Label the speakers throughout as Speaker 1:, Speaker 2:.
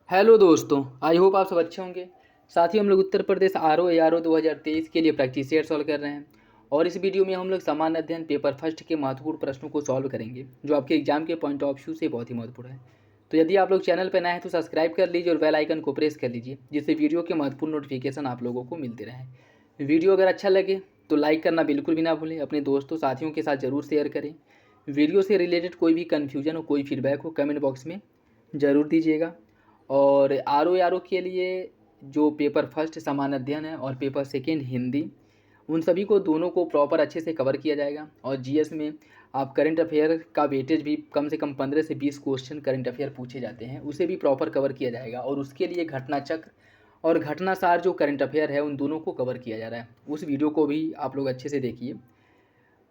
Speaker 1: Hello दोस्तों, I hope आप सब अच्छे होंगे। साथ ही हम लोग उत्तर प्रदेश आर ओ 2023 के लिए प्रैक्टिस सेट सॉल्व कर रहे हैं और इस वीडियो में हम लोग सामान्य अध्ययन पेपर फर्स्ट के महत्वपूर्ण प्रश्नों को सॉल्व करेंगे जो आपके एग्जाम के पॉइंट ऑफ व्यू से बहुत ही महत्वपूर्ण है। तो यदि आप लोग चैनल पर नए हैं तो सब्सक्राइब कर लीजिए और बेल आइकन को प्रेस कर लीजिए जिससे वीडियो के महत्वपूर्ण नोटिफिकेशन आप लोगों को मिलते रहें। वीडियो अगर अच्छा लगे तो लाइक करना बिल्कुल भी ना भूलें, अपने दोस्तों साथियों के साथ ज़रूर शेयर करें। वीडियो से रिलेटेड कोई भी कन्फ्यूजन हो, कोई फीडबैक हो, कमेंट बॉक्स में ज़रूर दीजिएगा। और आर ओ के लिए जो पेपर फर्स्ट सामान्य अध्ययन है और पेपर सेकेंड हिंदी, उन सभी को दोनों को प्रॉपर अच्छे से कवर किया जाएगा। और जीएस में आप करंट अफेयर का वेटेज भी कम से कम 15 से 20 क्वेश्चन करंट अफेयर पूछे जाते हैं, उसे भी प्रॉपर कवर किया जाएगा। और उसके लिए घटना चक्र और घटनासार जो करंट अफेयर है उन दोनों को कवर किया जा रहा है। उस वीडियो को भी आप लोग अच्छे से देखिए।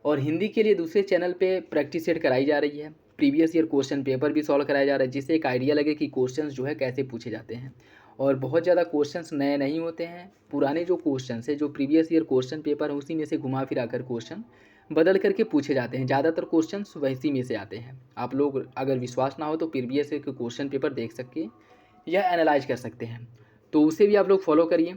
Speaker 1: और हिंदी के लिए दूसरे चैनल पे प्रैक्टिस सेट कराई जा रही है, प्रीवियस ईयर क्वेश्चन पेपर भी सॉल्व कराया जा रहा है जिससे एक आइडिया लगे कि क्वेश्चंस जो है कैसे पूछे जाते हैं। और बहुत ज़्यादा क्वेश्चंस नए नहीं होते हैं, पुराने जो क्वेश्चंस है जो प्रीवियस ईयर क्वेश्चन पेपर है उसी में से घुमा फिरा कर क्वेश्चन बदल करके पूछे जाते हैं। ज़्यादातर क्वेश्चंस वैसी में से आते हैं। आप लोग अगर विश्वास ना हो तो प्रीवियस ईयर के क्वेश्चन पेपर देख सकते या एनालाइज कर सकते हैं, तो उसे भी आप लोग फॉलो करिए।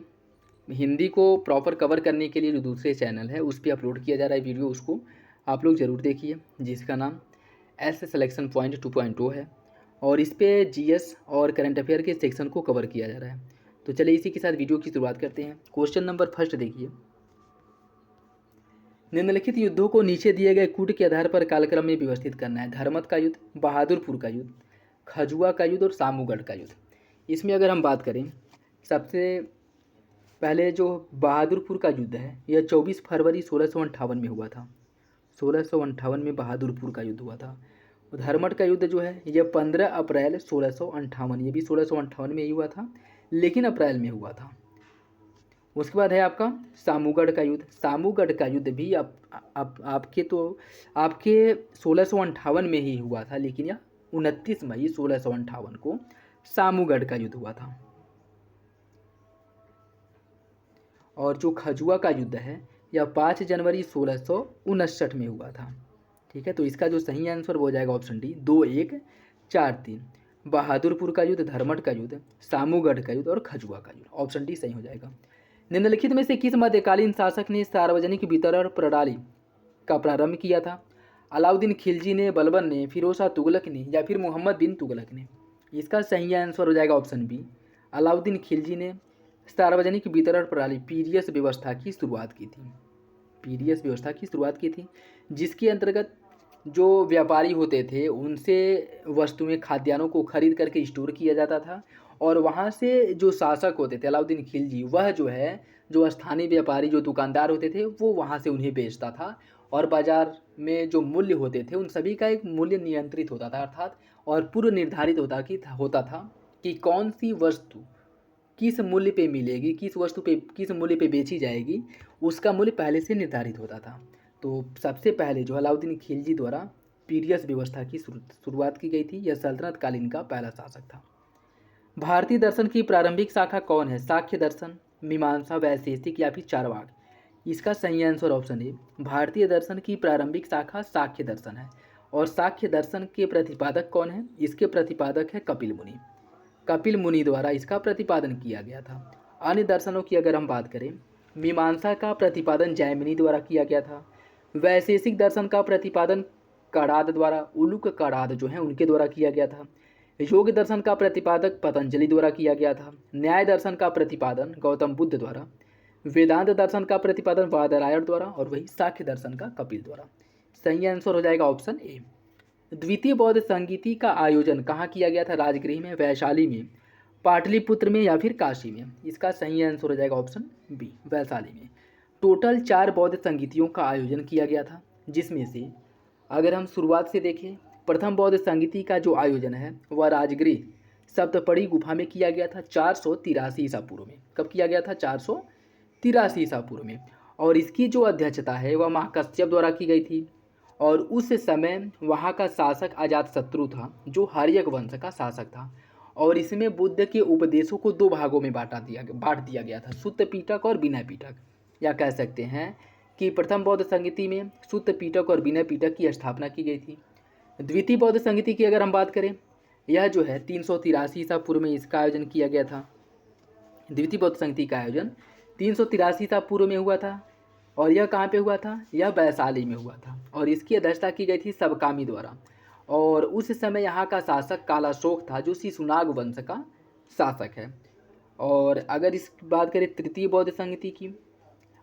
Speaker 1: हिंदी को प्रॉपर कवर करने के लिए जो दूसरे चैनल है उस पर अपलोड किया जा रहा है वीडियो, उसको आप लोग ज़रूर देखिए जिसका नाम एस सिलेक्शन पॉइंट 2.0 है। और इस पे जीएस और करंट अफेयर के सेक्शन को कवर किया जा रहा है। तो चलिए इसी के साथ वीडियो की शुरुआत करते हैं। क्वेश्चन नंबर फर्स्ट देखिए, निम्नलिखित युद्धों को नीचे दिए गए कूट के आधार पर कालक्रम में व्यवस्थित करना है। धर्मत का युद्ध, बहादुरपुर का युद्ध, खजुआ का युद्ध और सामूगढ़ का युद्ध। इसमें अगर हम बात करें, सबसे पहले जो बहादुरपुर का युद्ध है यह 24 फरवरी 1658 में हुआ था। 1658 में बहादुरपुर का युद्ध हुआ था। धर्मट का युद्ध जो है यह 15 अप्रैल 1658, ये भी 1658 में ही हुआ था लेकिन अप्रैल में हुआ था। उसके बाद है आपका सामूगढ़ का युद्ध। सामूगढ़ का युद्ध भी आपके 1658 में ही हुआ था लेकिन यह 29 मई 1658 को सामूगढ़ का युद्ध हुआ था। और जो खजुआ का युद्ध है यह 5 जनवरी 1659 में हुआ था। ठीक है, तो इसका जो सही आंसर वो हो जाएगा ऑप्शन डी, 2, 1, 4, 3। बहादुरपुर का युद्ध, धर्मट का युद्ध, सामूगढ़ का युद्ध और खजुआ का युद्ध, ऑप्शन डी सही हो जाएगा। निम्नलिखित में से किस मध्यकालीन शासक ने सार्वजनिक वितरण प्रणाली का प्रारंभ किया था? अलाउद्दीन खिलजी ने, बलबन ने, फिरोज शाह तुगलक ने या फिर मोहम्मद बिन तुगलक ने? इसका सही आंसर हो जाएगा ऑप्शन बी, अलाउद्दीन खिलजी ने सार्वजनिक वितरण प्रणाली पीडीएस व्यवस्था की शुरुआत की थी। पीडीएस व्यवस्था की शुरुआत की थी जिसके अंतर्गत जो व्यापारी होते थे उनसे वस्तुएं, खाद्यान्नों को खरीद करके स्टोर किया जाता था और वहाँ से जो शासक होते थे अलाउद्दीन खिलजी, वह जो है जो स्थानीय व्यापारी, जो दुकानदार होते थे वो वहाँ से उन्हें बेचता था। और बाज़ार में जो मूल्य होते थे उन सभी का एक मूल्य नियंत्रित होता था, अर्थात और पूर्व निर्धारित होता था कि कौन सी वस्तु किस मूल्य पे मिलेगी, किस वस्तु पे किस मूल्य पे बेची जाएगी, उसका मूल्य पहले से निर्धारित होता था। तो सबसे पहले जो अलाउद्दीन खिलजी द्वारा पीडीएस व्यवस्था की शुरुआत की गई थी, यह सल्तनत कालीन का पहला शासक था। भारतीय दर्शन की प्रारंभिक शाखा कौन है? सांख्य दर्शन, मीमांसा, वैशेषिक या फिर चारवाक? इसका सही आंसर ऑप्शन ए, भारतीय दर्शन की प्रारंभिक शाखा सांख्य दर्शन है। और सांख्य दर्शन के प्रतिपादक कौन है? इसके प्रतिपादक है कपिल मुनि। कपिल मुनि द्वारा इसका प्रतिपादन किया गया था। अन्य दर्शनों की अगर हम बात करें, मीमांसा का प्रतिपादन जैमिनी द्वारा किया गया था। वैशेषिक दर्शन का प्रतिपादन कणाद द्वारा, उलूक कणाद जो है उनके द्वारा किया गया था। योग दर्शन का प्रतिपादक पतंजलि द्वारा किया गया था। न्याय दर्शन का प्रतिपादन गौतम बुद्ध द्वारा। वेदांत दर्शन का प्रतिपादन बादरायण द्वारा और वही सांख्य दर्शन का कपिल द्वारा। सही आंसर हो जाएगा ऑप्शन ए। द्वितीय बौद्ध संगीति का आयोजन कहाँ किया गया था? राजगृह में, वैशाली में, पाटलिपुत्र में या फिर काशी में? इसका सही आंसर हो जाएगा ऑप्शन बी, वैशाली में। टोटल 4 बौद्ध संगीतियों का आयोजन किया गया था जिसमें से अगर हम शुरुआत से देखें, प्रथम बौद्ध संगीति का जो आयोजन है वह राजगृह सप्तपड़ी गुफा में किया गया था 483 ईसा पूर्व में। कब किया गया था? 483 ईसा पूर्व में। और इसकी जो अध्यक्षता है वह महाकश्यप द्वारा की गई थी। और उस समय वहाँ का शासक अजातशत्रु था जो हर्यक वंश का शासक था। और इसमें बुद्ध के उपदेशों को 2 भागों में बांट दिया गया था, सुत्त पीटक और विनय पीटक। या कह सकते हैं कि प्रथम बौद्ध संगीति में सुत्त पीटक और विनय पीटक की स्थापना की गई थी। द्वितीय बौद्ध संगीति की अगर हम बात करें, यह जो है 383 ईसा पूर्व में इसका आयोजन किया गया था। द्वितीय बौद्ध संगति का आयोजन 383 ईसा पूर्व में हुआ था। और यह कहाँ पे हुआ था? यह वैशाली में हुआ था और इसकी अध्यक्षता की गई थी सबकामी द्वारा। और उस समय यहाँ का शासक कालाशोक था, जो शिशुनाग वंश का शासक है। और अगर इस बात करें तृतीय बौद्ध संगति की,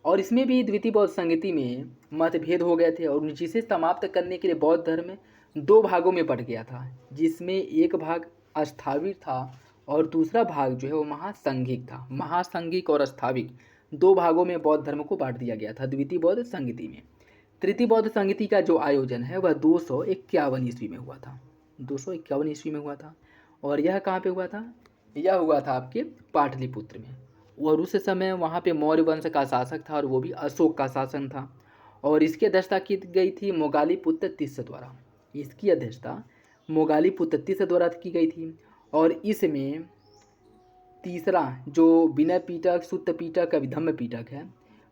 Speaker 1: और इसमें भी द्वितीय बौद्ध संगति में मतभेद हो गए थे और जिसे समाप्त करने के लिए बौद्ध धर्म दो भागों में बंट गया था, जिसमें एक भाग अस्थाविक था और दूसरा भाग जो है वो महासंघिक था। महासंघिक और अस्थाविक दो भागों में बौद्ध धर्म को बांट दिया गया था द्वितीय बौद्ध संगति में। तृतीय बौद्ध संगति का जो आयोजन है वह 251 ईस्वी में हुआ था। 251 ईस्वी में हुआ था। और यह कहाँ पे हुआ था? यह हुआ था आपके पाटलिपुत्र में। और उस समय वहाँ पे मौर्य वंश का शासक था और वो भी अशोक का शासन था। और इसकी अध्यक्षता की गई थी मोगालीपुत्र तीसरे द्वारा। इसकी अध्यक्षता मोगालीपुत्र तीसरे द्वारा की गई थी। और इसमें तीसरा जो विनय पीटक, सुत्त पीटक, अभिधम्म पीटक है,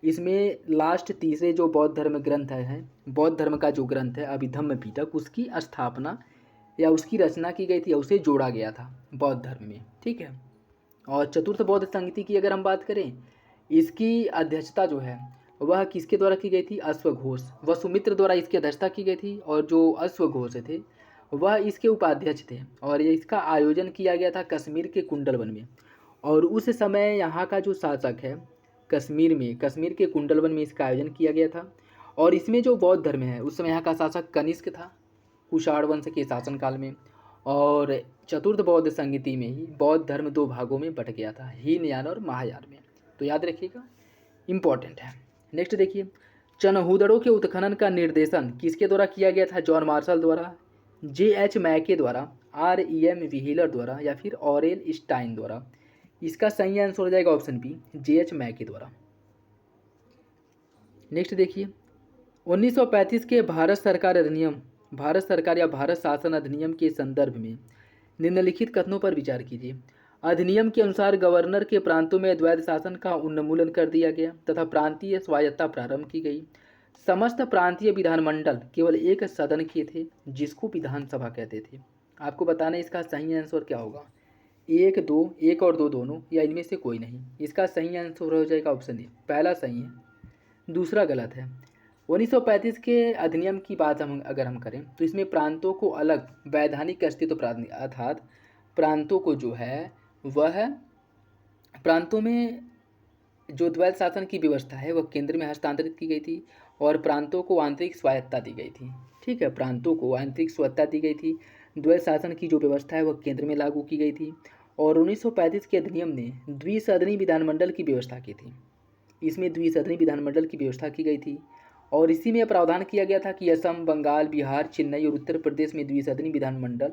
Speaker 1: इसमें लास्ट तीसरे जो बौद्ध धर्म ग्रंथ है, बौद्ध धर्म का जो ग्रंथ है अभिधम्म पीटक, उसकी स्थापना या उसकी रचना की गई थी या उसे जोड़ा गया था बौद्ध धर्म में। ठीक है। और चतुर्थ बौद्ध संगति की अगर हम बात करें, इसकी अध्यक्षता जो है वह किसके द्वारा की गई थी? अश्वघोष, वसुमित्र द्वारा इसकी अध्यक्षता की गई थी। और जो अश्वघोष थे वह इसके उपाध्यक्ष थे। और इसका आयोजन किया गया था कश्मीर के कुंडलवन में। और उस समय यहाँ का जो शासक है कश्मीर के कुंडलवन में इसका आयोजन किया गया था। और इसमें जो बौद्ध धर्म है उस समय यहाँ का शासक कनिष्क था, कुषाण वंश के शासनकाल में। और चतुर्थ बौद्ध संगति में ही बौद्ध धर्म दो भागों में बट गया था, हीनयान और महायान में। तो याद रखिएगा, इम्पॉर्टेंट है। नेक्स्ट देखिए, चनहूदड़ों के उत्खनन का निर्देशन किसके द्वारा किया गया था? जॉन मार्शल द्वारा, J.H. मैके द्वारा, R.E.M. व्हीलर द्वारा या फिर ऑरेल स्टाइन द्वारा। इसका सही आंसर हो जाएगा ऑप्शन बी, J.H. मैके द्वारा। नेक्स्ट देखिए, 1935 के भारत सरकार या भारत शासन अधिनियम के संदर्भ में निम्नलिखित कथनों पर विचार कीजिए। अधिनियम के अनुसार गवर्नर के प्रांतों में द्वैध शासन का उन्मूलन कर दिया गया तथा प्रांतीय स्वायत्तता प्रारंभ की गई। समस्त प्रांतीय विधानमंडल केवल एक सदन के थे जिसको विधानसभा कहते थे। आपको बताना इसका सही आंसर क्या होगा? एक और दो दोनों या इनमें से कोई नहीं। इसका सही आंसर हो जाएगा ऑप्शन ए, पहला सही है, दूसरा गलत है। 1935 के अधिनियम की बात अगर हम करें तो इसमें प्रांतों को अलग वैधानिक अस्तित्व अर्थात प्रांतों को जो है वह प्रांतों में जो द्वैध शासन की व्यवस्था है वह केंद्र में हस्तांतरित की गई थी और प्रांतों को आंतरिक स्वायत्तता दी गई थी। ठीक है, प्रांतों को आंतरिक स्वायत्तता दी गई थी। द्वैध शासन की जो व्यवस्था है वह केंद्र में लागू की गई थी। और 1935 के अधिनियम ने द्विसदनी विधानमंडल की व्यवस्था की थी। इसमें द्विसदनी विधानमंडल की व्यवस्था की गई थी। और इसी में प्रावधान किया गया था कि असम, बंगाल, बिहार, चेन्नई और उत्तर प्रदेश में द्विसदनी विधानमंडल,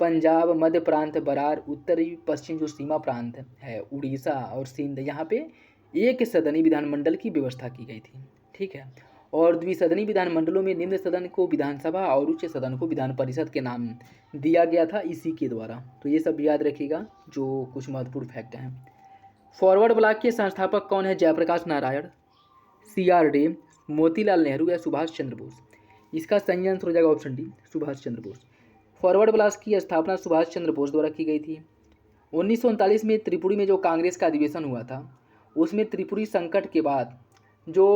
Speaker 1: पंजाब, मध्य प्रांत, बरार, उत्तरी पश्चिम जो सीमा प्रांत है, उड़ीसा और सिंध, यहाँ पे एक सदनी विधानमंडल की व्यवस्था की गई थी। ठीक है। और द्विसदनी विधानमंडलों में निम्न सदन को विधानसभा और उच्च सदन को विधान परिषद के नाम दिया गया था इसी के द्वारा। तो ये सब याद रखिएगा जो कुछ महत्वपूर्ण फैक्ट हैं। फॉरवर्ड ब्लॉक के संस्थापक कौन है? जयप्रकाश नारायण, CR डे, मोतीलाल नेहरू या सुभाष चंद्र बोस। इसका सही आंसर हो जाएगा option D, Subhash Chandra Bose. Forward block की स्थापना सुभाष चंद्र बोस द्वारा की गई थी। 1939 में त्रिपुरी में जो कांग्रेस का अधिवेशन हुआ था उसमें त्रिपुरी संकट के बाद जो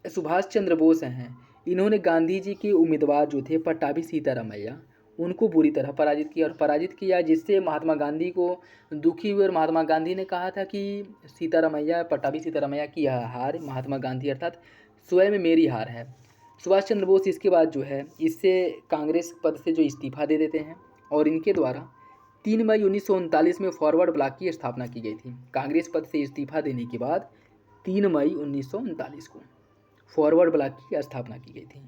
Speaker 1: सुभाष चंद्र बोस हैं इन्होंने गांधी जी के उम्मीदवार जो थे पट्टाभी सीतारामैया उनको बुरी तरह पराजित किया, जिससे महात्मा गांधी को दुखी हुए और महात्मा गांधी ने कहा था कि पट्टाभी सीतारामैया की यह हार महात्मा गांधी अर्थात स्वयं मेरी हार है। सुभाष चंद्र बोस इसके बाद जो है इससे कांग्रेस पद से जो इस्तीफा दे देते हैं और इनके द्वारा 3 मई 1939 में फॉरवर्ड ब्लॉक की स्थापना की गई थी। कांग्रेस पद से इस्तीफा देने के बाद 3 मई 1939 को फॉरवर्ड ब्लॉक की स्थापना की गई थी।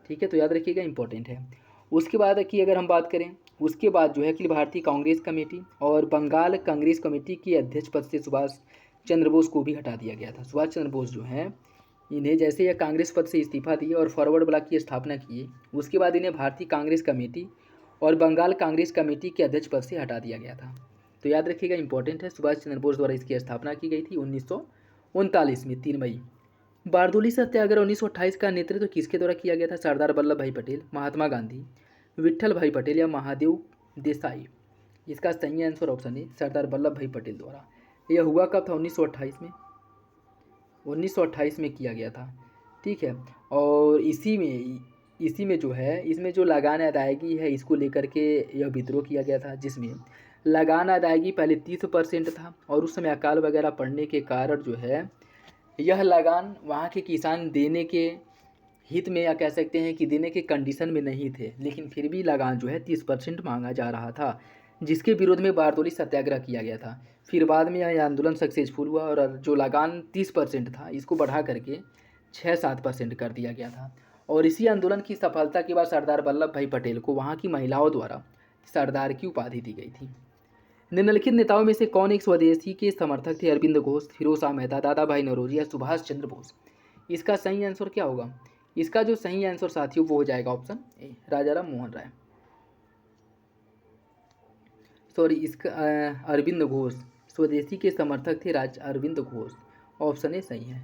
Speaker 1: ठीक है, तो याद रखिएगा, इंपॉर्टेंट है। उसके बाद की अगर हम बात करें, उसके बाद जो है अखिल भारतीय कांग्रेस कमेटी और बंगाल कांग्रेस कमेटी के अध्यक्ष पद से सुभाष चंद्र बोस को भी हटा दिया गया था। सुभाष चंद्र बोस जो हैं इन्हें जैसे यह कांग्रेस पद से इस्तीफा दिए और फॉरवर्ड ब्लॉक की स्थापना किए, उसके बाद इन्हें भारतीय कांग्रेस कमेटी और बंगाल कांग्रेस कमेटी के अध्यक्ष पद से हटा दिया गया था। तो याद रखिएगा, इंपॉर्टेंट है। सुभाष चंद्र बोस द्वारा इसकी स्थापना की गई थी 1939 में 3 मई। बारदोली सत्याग्रह 1928 का नेतृत्व किसके द्वारा किया गया था? सरदार वल्लभ भाई पटेल, महात्मा गांधी, विट्ठल भाई पटेल या महादेव देसाई। इसका सही आंसर ऑप्शन है सरदार वल्लभ भाई पटेल द्वारा। यह हुआ कब था? 1928 में। 1928 में किया गया था। ठीक है। और इसी में जो है, इसमें जो लगान अदायगी है, इसको लेकर के यह विद्रोह किया गया था, जिसमें लगान अदायगी पहले 30% था और उस समय अकाल वगैरह पड़ने के कारण जो है यह लगान वहाँ के किसान देने के हित में, या कह सकते हैं कि देने के कंडीशन में नहीं थे, लेकिन फिर भी लगान जो है 30% मांगा जा रहा था, जिसके विरोध में बारदोली सत्याग्रह किया गया था। फिर बाद में यह आंदोलन सक्सेसफुल हुआ और जो लगान 30% था इसको बढ़ा करके 6-7% कर दिया गया था। और इसी आंदोलन की सफलता के बाद सरदार वल्लभ भाई पटेल को वहाँ की महिलाओं द्वारा सरदार की उपाधि दी गई थी। निम्नलिखित नेताओं में से कौन एक स्वदेशी के समर्थक थे? अरविंद घोष, फिरोज शाह मेहता, दादा भाई नौरोजी या सुभाष चंद्र बोस। इसका सही आंसर क्या होगा? इसका जो सही आंसर साथियों वो हो जाएगा option A, Raja Ram Mohan Roy. Sorry, इसका अरविंद घोष स्वदेशी के समर्थक थे अरविंद घोष। ऑप्शन ए सही है।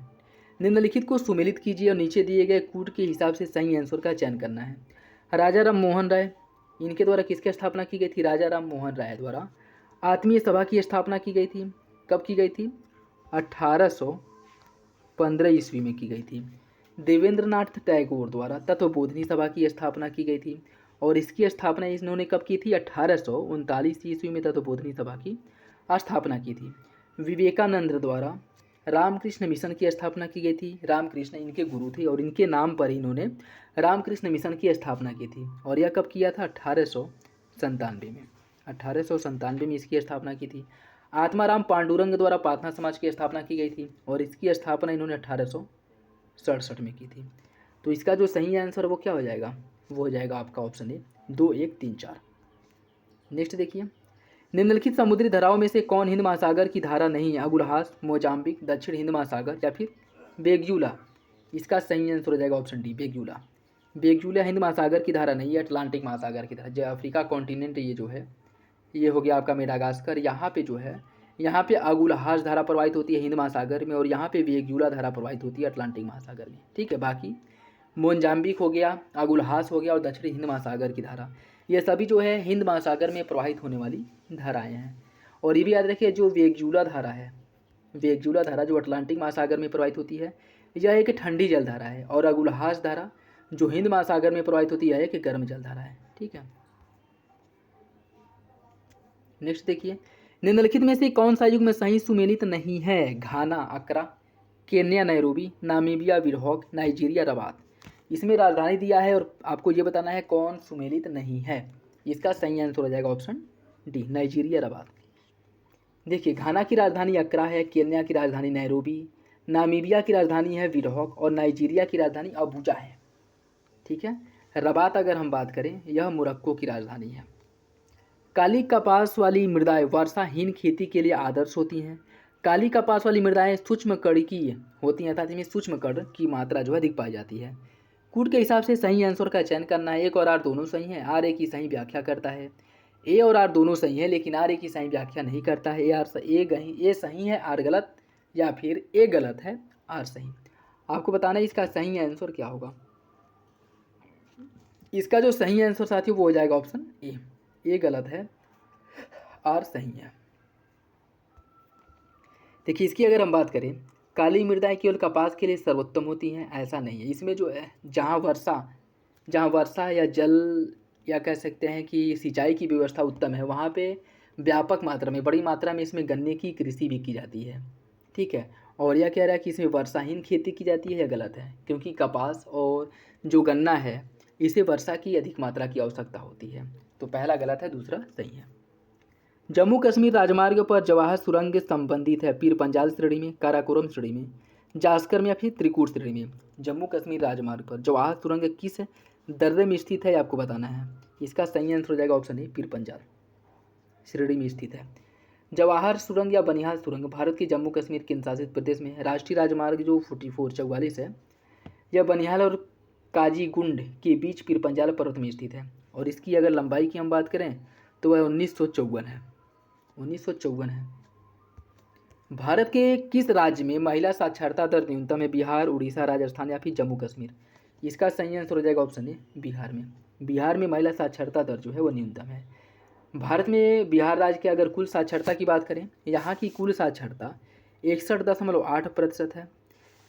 Speaker 1: निम्नलिखित को सुमेलित कीजिए और नीचे दिए गए कूट के हिसाब से सही आंसर का चयन करना है। राजा राम मोहन राय, इनके द्वारा किसकी स्थापना की गई थी? राजा राम मोहन राय द्वारा आत्मीय सभा की स्थापना की गई थी। कब की गई थी? 1815 ईस्वी में की गई थी। देवेंद्रनाथ टैगोर द्वारा तत्वबोधिनी सभा की स्थापना की गई थी और इसकी स्थापना इन्होंने कब की थी? 1839 ईस्वी में तत्वबोधिनी सभा की स्थापना की थी। विवेकानंद द्वारा रामकृष्ण मिशन की स्थापना की गई थी। रामकृष्ण इनके गुरु थे और इनके नाम पर इन्होंने रामकृष्ण मिशन की स्थापना की थी और यह कब किया था? 1897 में। 1897 में इसकी स्थापना की थी। आत्माराम पांडुरंग द्वारा प्रार्थना समाज की स्थापना की गई थी और इसकी स्थापना इन्होंने 1867 में की थी। तो इसका जो सही आंसर वो क्या हो जाएगा? वो हो जाएगा आपका ऑप्शन ए 2, 1, 3, 4। नेक्स्ट देखिए, निम्नलिखित समुद्री धाराओं में से कौन हिंद महासागर की धारा नहीं है? अगुलहास, मोजाम्बिक, दक्षिण हिंद महासागर या फिर बेग्यूला। इसका सही आंसर हो जाएगा ऑप्शन डी, बेग्यूला। बेग्यूला हिंद महासागर की धारा नहीं है, अटलांटिक महासागर की धारा। जो अफ्रीका कॉन्टिनेंट ये जो है, ये हो गया आपका मेडागास्कर। यहाँ पे जो है, यहाँ पे अगुलहास धारा प्रवाहित होती है हिंद महासागर में और यहाँ पे बेग्यूला धारा प्रवाहित होती है अटलांटिक महासागर में। ठीक है। बाकी मोजाम्बिक हो गया, अगुलहास हो गया और दक्षिण हिंद महासागर की धारा, ये सभी जो है हिंद महासागर में प्रवाहित होने वाली धाराएं हैं। और ये भी याद रखिए, जो वेगजूला धारा है, वेगजूला धारा जो अटलांटिक महासागर में प्रवाहित होती है, यह एक ठंडी जल धारा है और अगुलहास धारा जो हिंद महासागर में प्रवाहित होती है एक गर्म जल धारा है। ठीक है। नेक्स्ट देखिए, निम्नलिखित में से कौन सा युग में सही सुमेलित नहीं है? Ghana, Accra, Kenya Nairobi, Namibia विरहॉक, नाइजीरिया रबात। इसमें राजधानी दिया है और आपको ये बताना है कौन सुमेलित नहीं है। इसका सही आंसर हो जाएगा ऑप्शन डी, नाइजीरिया रबात। देखिए, घाना की राजधानी अक्रा है, केन्या की राजधानी नैरोबी, नामीबिया की राजधानी है विरहॉक और नाइजीरिया की राजधानी अबूजा है। ठीक है। रबात अगर हम बात करें, यह मोरक्को की राजधानी है। काली कपास वाली मृदाएं वर्षाहीन खेती के लिए आदर्श होती हैं। काली कपास वाली मृदाएं सूक्ष्म कण की होती हैं, अर्थात इनमें सूक्ष्म कण की मात्रा जो है अधिक पाई जाती है। कूट के हिसाब से सही आंसर का चयन करना है। एक और आर दोनों सही हैं, आर ए की सही व्याख्या करता है। ए और आर दोनों सही है लेकिन आर ए की सही व्याख्या नहीं करता है। ए सही है, आर गलत, या फिर ए गलत है, आर सही। आपको बताना है इसका सही आंसर क्या होगा। इसका जो सही आंसर साथियों वो हो जाएगा ऑप्शन ए गलत है, आर सही है। देखिए, इसकी अगर हम बात करें, काली मृदाएं केवल कपास के लिए सर्वोत्तम होती हैं, ऐसा नहीं है। इसमें जो है जहाँ वर्षा या जल, या कह सकते हैं कि सिंचाई की व्यवस्था उत्तम है, वहाँ पे व्यापक मात्रा में, बड़ी मात्रा में इसमें गन्ने की कृषि भी की जाती है। ठीक है। और यह कह रहा है कि इसमें वर्षाहीन खेती की जाती है, यह गलत है, क्योंकि कपास और जो गन्ना है इसे वर्षा की अधिक मात्रा की आवश्यकता होती है। तो पहला गलत है, दूसरा सही है। जम्मू कश्मीर राजमार्ग पर जवाहर सुरंग संबंधित है पीर पंजाल श्रेणी में, काराकोरम श्रेणी में, जास्कर में या फिर त्रिकूट श्रेणी में। जम्मू कश्मीर राजमार्ग पर जवाहर सुरंग किस दर्रे में स्थित है, आपको बताना है। इसका सही आंसर हो जाएगा ऑप्शन ए, पीर पंजाल श्रेणी में स्थित है। जवाहर सुरंग या बनिहाल सुरंग भारत के जम्मू कश्मीर केंद्र शासित प्रदेश में है। राष्ट्रीय राजमार्ग जो 44 है, यह बनिहाल और काजीगुंड के बीच पीर पंजाल पर्वत में स्थित है और इसकी अगर लंबाई की हम बात करें तो वह 1954 है। 1954 है। भारत के किस राज्य में महिला साक्षरता दर न्यूनतम है? बिहार, उड़ीसा, राजस्थान या फिर जम्मू कश्मीर। इसका सही आंसर हो जाएगा ऑप्शन ए, बिहार में। बिहार में महिला साक्षरता दर जो है वो न्यूनतम है। भारत में बिहार राज्य के अगर कुल साक्षरता की बात करें, यहाँ की कुल साक्षरता 61.8% है,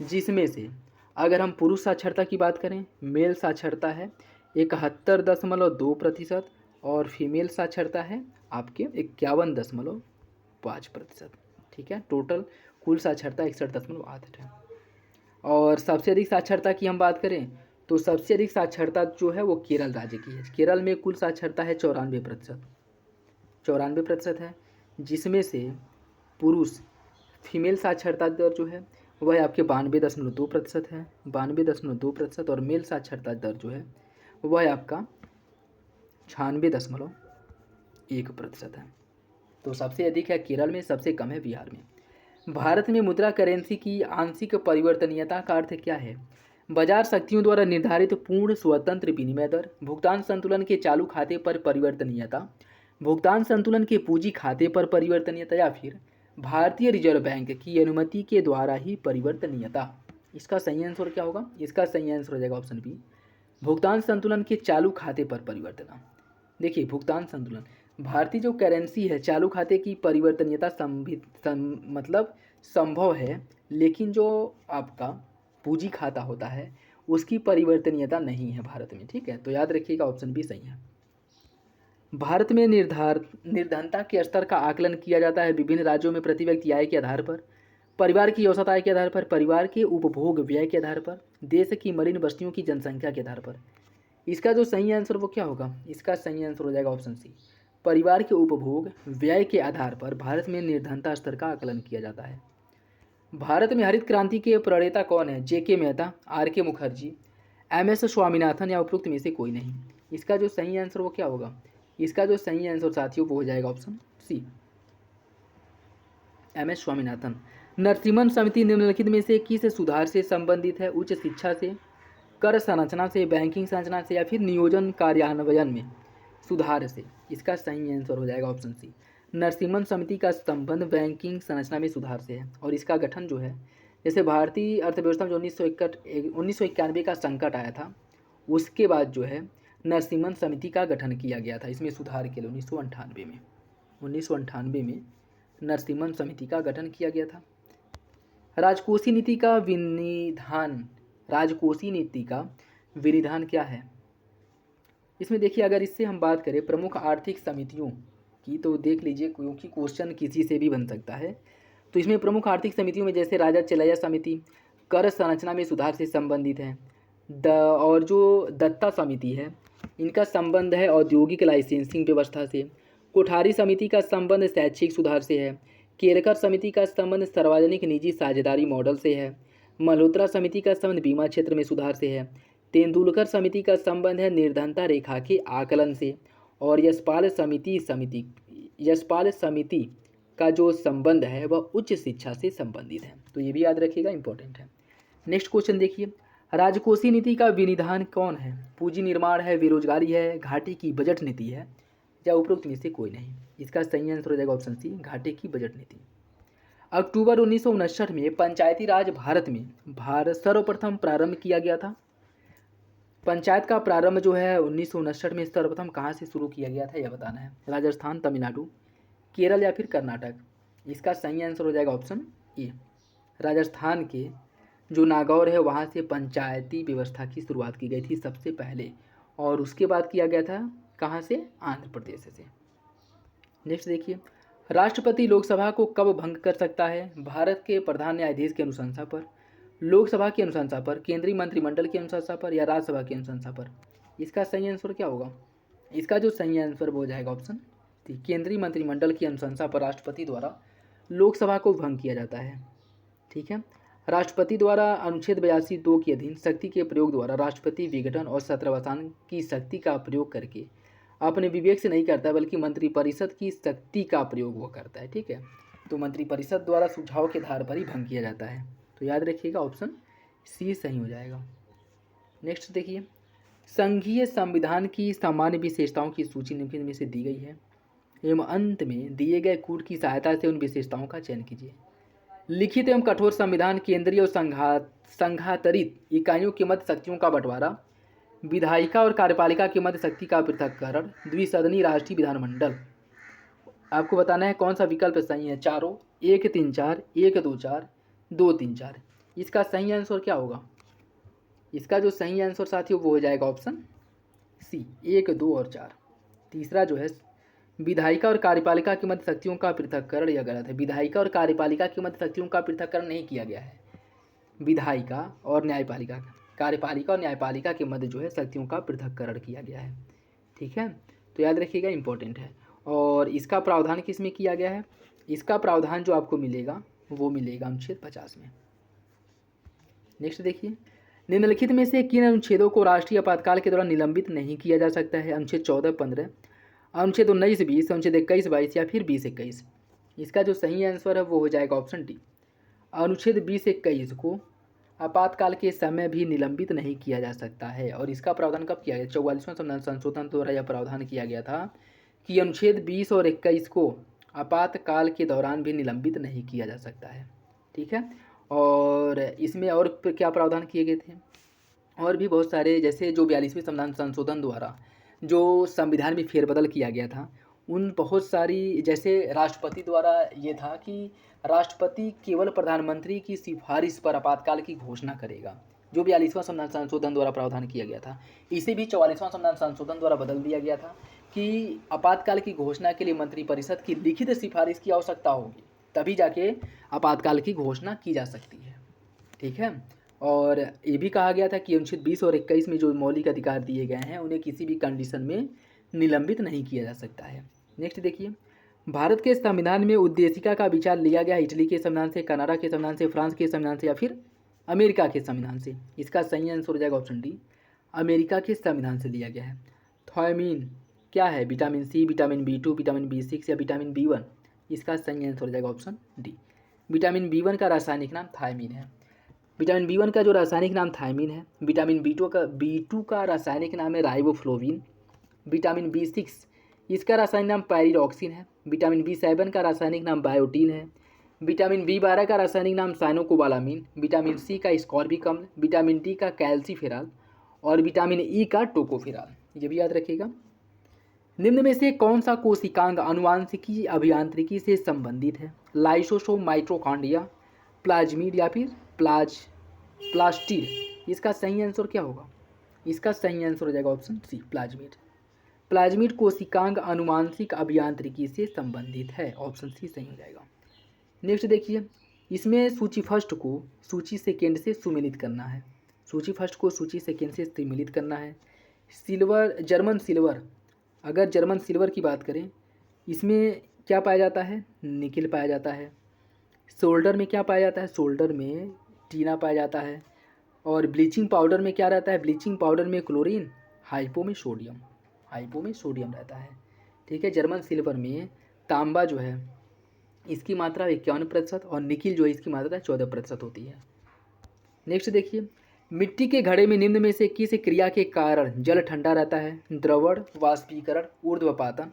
Speaker 1: जिसमें से अगर हम पुरुष साक्षरता की बात करें, मेल साक्षरता है 71.2% और फीमेल साक्षरता है आपके 51.5%। ठीक है, टोटल कुल साक्षरता 61.8 है। और सबसे अधिक साक्षरता की हम बात करें तो सबसे अधिक साक्षरता जो है वो केरल राज्य की है। केरल में कुल साक्षरता है 94% है, जिसमें से पुरुष फीमेल साक्षरता दर जो है वह आपके 92.2% है, 92.2%, और मेल साक्षरता दर जो है वह आपका 96.1% है। तो सबसे अधिक है केरल में, सबसे कम है बिहार में। भारत में मुद्रा करेंसी की आंशिक परिवर्तनीयता का अर्थ क्या है? बाजार शक्तियों द्वारा निर्धारित पूर्ण स्वतंत्र विनिमय दर, भुगतान संतुलन के चालू खाते पर परिवर्तनीयता, भुगतान संतुलन के पूंजी खाते पर परिवर्तनीयता, या फिर भारतीय रिजर्व बैंक की अनुमति के द्वारा ही परिवर्तनीयता। इसका सही आंसर क्या होगा? इसका सही आंसर हो जाएगा ऑप्शन बी, भुगतान संतुलन के चालू खाते पर परिवर्तन। देखिए, भुगतान संतुलन, भारतीय जो करेंसी है चालू खाते की परिवर्तनीयता मतलब संभव है, लेकिन जो आपका पूंजी खाता होता है उसकी परिवर्तनीयता नहीं है भारत में। ठीक है, तो याद रखिएगा ऑप्शन बी सही है। भारत में निर्धनता के स्तर का आकलन किया जाता है विभिन्न राज्यों में प्रति व्यक्ति आय के आधार पर, परिवार की औसत आय के आधार पर, परिवार के उपभोग व्यय के आधार पर, देश की मरीन बस्तियों की जनसंख्या के आधार पर। इसका जो सही आंसर वो क्या होगा? इसका सही आंसर हो जाएगा ऑप्शन सी, परिवार के उपभोग व्यय के आधार पर भारत में निर्धनता स्तर का आकलन किया जाता है। भारत में हरित क्रांति के प्रणेता कौन है? J K. Mehta, R K. Mukherjee, M S. Swaminathan, या उपरोक्त में से कोई नहीं। इसका जो सही आंसर वो क्या होगा? इसका जो सही आंसर साथियों वो हो जाएगा option C, M S. Swaminathan. Narasimhan समिति निम्नलिखित में से किस सुधार से संबंधित है? उच्च शिक्षा से, कर संरचना से, बैंकिंग संरचना से, या फिर नियोजन कार्यान्वयन में सुधार से। इसका सही आंसर हो जाएगा ऑप्शन सी, नरसिम्हन समिति का संबंध बैंकिंग संरचना में सुधार से है। और इसका गठन जो है, जैसे भारतीय अर्थव्यवस्था में जो 1991 का संकट आया था, उसके बाद जो है नरसिम्हन समिति का गठन किया गया था इसमें सुधार के लिए 1998 में नरसिम्हन समिति का गठन किया गया था। राजकोषीय नीति का विनिधान क्या है? इसमें देखिए, अगर इससे हम बात करें प्रमुख आर्थिक समितियों की, तो देख लीजिए क्योंकि क्वेश्चन किसी से भी बन सकता है। तो इसमें प्रमुख आर्थिक समितियों में जैसे राजा चलैया समिति कर संरचना में सुधार से संबंधित है, और जो दत्ता समिति है इनका संबंध है औद्योगिक लाइसेंसिंग व्यवस्था से, कोठारी समिति का संबंध शैक्षिक सुधार से है, केरकर समिति का संबंध सार्वजनिक निजी साझेदारी मॉडल से है, मल्होत्रा समिति का संबंध बीमा क्षेत्र में सुधार से है, तेंदुलकर समिति का संबंध है निर्धनता रेखा के आकलन से, और यशपाल समिति का जो संबंध है वह उच्च शिक्षा से संबंधित है। तो ये भी याद रखिएगा, इंपॉर्टेंट है। नेक्स्ट क्वेश्चन देखिए, राजकोषीय नीति का विनिधान कौन है? पूंजी निर्माण है, बेरोजगारी है, घाटे की बजट नीति है, या उपरोक्त में से कोई नहीं। इसका सही आंसर हो जाएगा ऑप्शन सी, घाटे की बजट नीति। अक्टूबर 1959 में पंचायती राज भारत में सर्वप्रथम प्रारंभ किया गया था। पंचायत का प्रारंभ जो है 1959 में सर्वप्रथम कहाँ से शुरू किया गया था यह बताना है। राजस्थान, तमिलनाडु, केरल, या फिर कर्नाटक। इसका सही आंसर हो जाएगा ऑप्शन ए, राजस्थान के जो नागौर है वहाँ से पंचायती व्यवस्था की शुरुआत की गई थी सबसे पहले, और उसके बाद किया गया था कहाँ से? आंध्र प्रदेश से। नेक्स्ट देखिए, राष्ट्रपति लोकसभा को कब भंग कर सकता है? भारत के प्रधान न्यायाधीश की अनुशंसा पर, लोकसभा की अनुशंसा पर, केंद्रीय मंत्रिमंडल की अनुशंसा पर, या राज्यसभा की अनुशंसा पर। इसका सही आंसर क्या होगा? इसका जो सही आंसर वो हो जाएगा ऑप्शन सी, केंद्रीय मंत्रिमंडल की अनुशंसा पर राष्ट्रपति द्वारा लोकसभा को भंग किया जाता है। ठीक है, राष्ट्रपति द्वारा अनुच्छेद 82(2) के अधीन शक्ति के प्रयोग द्वारा राष्ट्रपति विघटन और सत्रावसान की शक्ति का प्रयोग करके अपने विवेक से नहीं करता, बल्कि मंत्रिपरिषद की शक्ति का प्रयोग वो करता है। ठीक है, तो मंत्रिपरिषद द्वारा सुझाव के आधार पर ही भंग किया जाता है। तो याद रखिएगा ऑप्शन सी सही हो जाएगा। नेक्स्ट देखिए, संघीय संविधान की सामान्य विशेषताओं की सूची निम्नलिखित में से दी गई है, एवं अंत में दिए गए कूट की सहायता से उन विशेषताओं का चयन कीजिए। लिखित एवं कठोर संविधान, केंद्रीय और संघातरित इकाइयों के मध्य शक्तियों का बंटवारा, विधायिका और कार्यपालिका के मध्य शक्ति का पृथक्करण, द्विसदनी राष्ट्रीय विधानमंडल, आपको बताना है कौन सा विकल्प सही है। चारों, 1 3 4, 1 2 4, 2 3 4। इसका सही आंसर क्या होगा? इसका जो सही आंसर साथियों वो हो जाएगा ऑप्शन सी, 1 2 और 4। तीसरा जो है विधायिका और कार्यपालिका की मध्य शक्तियों का पृथक्करण, यह गलत है। विधायिका और कार्यपालिका की मध्य शक्तियों का पृथक्करण नहीं किया गया है। विधायिका और न्यायपालिका, कार्यपालिका और न्यायपालिका के मध्य जो है शक्तियों का पृथक्करण किया गया है। ठीक है, तो याद रखिएगा, इंपॉर्टेंट है। और इसका प्रावधान किस में किया गया है? इसका प्रावधान जो आपको मिलेगा वो मिलेगा अनुच्छेद 50 में। नेक्स्ट देखिए, निम्नलिखित में से किन अनुच्छेदों को राष्ट्रीय आपातकाल के दौरान निलंबित नहीं किया जा सकता है? अनुच्छेद 14 15, अनुच्छेद 19 20, अनुच्छेद 21 22 या फिर 20 21। इसका जो सही आंसर है वो हो जाएगा ऑप्शन डी, अनुच्छेद 20 21 को आपातकाल के समय भी निलंबित नहीं किया जा सकता है। और इसका प्रावधान कब किया गया? 44वां संविधान संशोधन द्वारा यह प्रावधान किया गया था कि अनुच्छेद 20 और 21 को आपातकाल के दौरान भी निलंबित नहीं किया जा सकता है। ठीक है, और इसमें और क्या प्रावधान किए गए थे? और भी बहुत सारे, जैसे जो 42वें संविधान संशोधन द्वारा जो संविधान में फेरबदल किया गया था, उन बहुत सारी, जैसे राष्ट्रपति द्वारा ये था कि राष्ट्रपति केवल प्रधानमंत्री की सिफारिश पर आपातकाल की घोषणा करेगा, जो 42वां संविधान संशोधन द्वारा प्रावधान किया गया था। इसे भी 44वां संविधान संशोधन द्वारा बदल दिया गया था कि आपातकाल की घोषणा के लिए मंत्रिपरिषद की लिखित सिफारिश की आवश्यकता होगी, तभी जाके आपातकाल की घोषणा की जा सकती है। ठीक है, और ये भी कहा गया था कि अनुच्छेद 20 और 21 में जो मौलिक अधिकार दिए गए हैं उन्हें किसी भी कंडीशन में निलंबित नहीं किया जा सकता है। नेक्स्ट देखिए, भारत के संविधान में उद्देशिका का विचार लिया गया इटली के संविधान से, कनाडा के संविधान से, फ्रांस के संविधान से या फिर अमेरिका के संविधान से? इसका सही आंसर हो जाएगा ऑप्शन डी, अमेरिका के संविधान से लिया गया है। थायमीन क्या है? Vitamin C, vitamin B2, vitamin B6 या विटामिन B1? इसका सही आंसर हो जाएगा ऑप्शन डी, विटामिन B1 का रासायनिक नाम थायमीन है। विटामिन B1 का जो रासायनिक नाम थायमीन है। विटामिन B2 का रासायनिक नाम है राइबोफ्लोविन। विटामिन B6 इसका रासायनिक नाम पैरिडॉक्सिन है। विटामिन B7 का रासायनिक नाम बायोटीन है। विटामिन B12 का रासायनिक नाम साइनोकोबालामीन। विटामिन C का स्कॉर्बिक अम्ल। विटामिन D का कैल्सीफेराल और विटामिन E का टोकोफेराल। ये भी याद रखिएगा। निम्न में से कौन सा कोशिकांग आनुवांशिकी अभियांत्रिकी से संबंधित है? लाइसोसोम, माइटोकॉन्ड्रिया, प्लाज्मिड या फिर प्लास्टिड? इसका सही आंसर क्या होगा? इसका सही आंसर हो जाएगा ऑप्शन सी, प्लाज्मिड। प्लाज्मिड कोशिकांग आनुवांशिक अभियांत्रिकी से संबंधित है, ऑप्शन सी सही हो जाएगा। नेक्स्ट देखिए, इसमें सूची फर्स्ट को सूची सेकेंड से सुमेलित करना है। सूची फर्स्ट को सूची सेकेंड से सुमेलित करना है। सिल्वर, जर्मन सिल्वर, अगर जर्मन सिल्वर की बात करें, इसमें क्या पाया जाता है? निकिल पाया जाता है। सोल्डर में क्या पाया जाता है? सोल्डर में टीना पाया जाता है। और ब्लीचिंग पाउडर में क्या रहता है? ब्लीचिंग पाउडर में क्लोरीन, हाइपो में सोडियम रहता है। ठीक है, जर्मन सिल्वर में तांबा जो है इसकी मात्रा 51% और निकिल जो है इसकी मात्रा 14% होती है। नेक्स्ट देखिए, मिट्टी के घड़े में निम्न में से किस क्रिया के कारण जल ठंडा रहता है? द्रवण, वाष्पीकरण, ऊर्ध्वपातन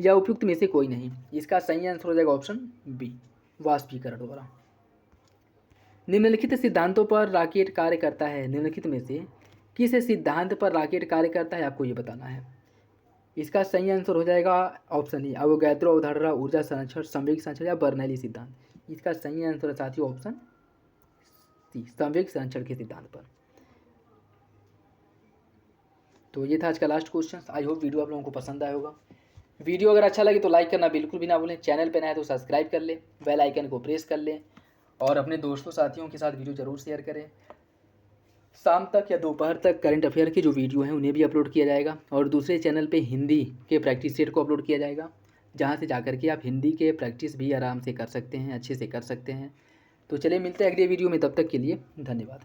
Speaker 1: या उपयुक्त में से कोई नहीं? इसका सही आंसर हो जाएगा ऑप्शन बी, वाष्पीकरण द्वारा। निम्नलिखित सिद्धांतों पर रॉकेट कार्य करता है। निम्नलिखित में से किस सिद्धांत पर रॉकेट कार्य करता है, आपको ये बताना है। इसका सही आंसर हो जाएगा ऑप्शन ई, अवोगैद्रो अवधारणा, ऊर्जा संरक्षण, संवेग संरक्षण या बर्नौली सिद्धांत। इसका सही आंसर है साथियों ऑप्शन सी, संवेग संरक्षण के सिद्धांत पर। तो ये था आज का last question. I hope video आप लोगों को पसंद आया होगा। वीडियो अगर अच्छा लगे तो लाइक करना बिल्कुल भी ना भूलें। चैनल पे नया है तो सब्सक्राइब कर लें, बेल आइकन को प्रेस कर लें और अपने दोस्तों साथियों के साथ वीडियो ज़रूर शेयर करें। शाम तक या दोपहर तक करंट अफेयर के जो वीडियो हैं उन्हें भी अपलोड किया जाएगा और दूसरे चैनल पे हिंदी के प्रैक्टिस सेट को अपलोड किया जाएगा, जहाँ से जाकर के आप हिंदी के प्रैक्टिस भी आराम से कर सकते हैं, अच्छे से कर सकते हैं। तो चलिए मिलते हैं अगले वीडियो में, तब तक के लिए धन्यवाद।